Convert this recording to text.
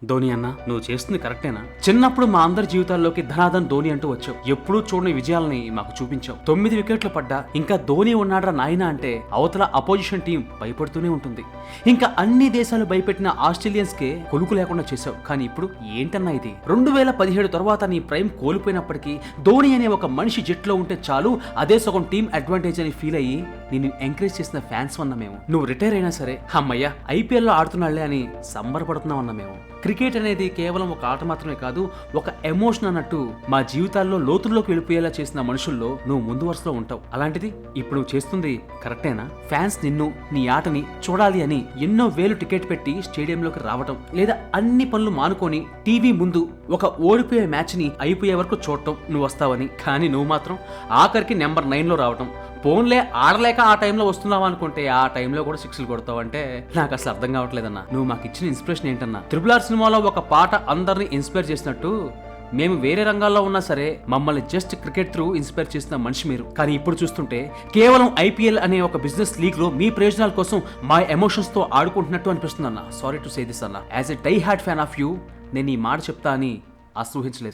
ధోని అన్న, నువ్వు చేస్తుంది కరెక్టేనా? చిన్నప్పుడు మా అందరి జీవితాల్లోకి ధనాధన్ ధోని అంటూ వచ్చావు. ఎప్పుడూ చూడని విజయాలని మాకు చూపించావు. 9 వికెట్లు పడ్డా ఇంకా ధోని ఉన్నాడ్రా నాయనా అంటే అవతల అపోజిషన్ టీం భయపడుతూనే ఉంటుంది. ఇంకా అన్ని దేశాలు భయపెట్టిన ఆస్ట్రేలియన్స్ కే కొలుకు లేకుండా చేశావు. కానీ ఇప్పుడు ఏంటన్నా ఇది? 2017 తర్వాత నీ ప్రైమ్ కోల్పోయినప్పటికీ ధోని అనే ఒక మనిషి జట్లో ఉంటే చాలు, అదే సగం టీం అడ్వాంటేజ్ అని ఫీల్ అయ్యి నిన్ను ఎంకరేజ్ చేసిన ఫ్యాన్స్ వన్న మేము. నువ్వు రిటైర్ అయినా సరే అమ్మయ్య ఐపీఎల్లో ఆడుతున్నాళ్లే అని సంబరపడుతున్నామన్న మేము. క్రికెట్ అనేది కేవలం ఒక ఆట మాత్రమే కాదు, ఒక ఎమోషన్ అన్నట్టు మా జీవితాల్లో లోతుల్లోకి వెళ్ళిపోయేలా చేసిన మనుషుల్లో నువ్వు ముందు వరుసలో ఉంటావు. అలాంటిది ఇప్పుడు నువ్వు చేస్తుంది కరెక్టేనా? ఫ్యాన్స్ నిన్ను, నీ ఆటని చూడాలి అని ఎన్నో వేలు టికెట్ పెట్టి స్టేడియంలోకి రావటం, లేదా అన్ని పనులు మానుకొని టీవీ ముందు ఒక ఓడిపోయే మ్యాచ్ ని అయిపోయే వరకు చూడటం నువ్వు వస్తావని. కానీ నువ్వు మాత్రం ఆఖరికి నెంబర్ 9లో రావటం. ఫోన్లే ఆడలేక ఆ టైంలో వస్తున్నావు అనుకుంటే ఆ టైంలో కూడా 6లు కొడతావు అంటే నాకు అసలు అర్థం కావట్లేదన్నా. నువ్వు మాకు ఇచ్చిన ఇన్స్పిరేషన్ ఏంటన్నా? RRR సినిమాలో ఒక పాట అందరినీ ఇన్స్పైర్ చేసినట్టు మేము వేరే రంగాల్లో ఉన్నా సరే మమ్మల్ని జస్ట్ క్రికెట్ త్రూ ఇన్స్పైర్ చేసిన మనిషి మీరు. కానీ ఇప్పుడు చూస్తుంటే కేవలం ఐపీఎల్ అనే ఒక బిజినెస్ లీగ్ లో మీ ప్రయోజనాల కోసం మా ఎమోషన్స్ తో ఆడుకుంటున్నట్టు అనిపిస్తుంది అన్న. సారీ టు సే దిస్ అన్న. As a die hard fan of you నేను ఈ మాట చెప్తా అని ఆశ్రూహించలేదు.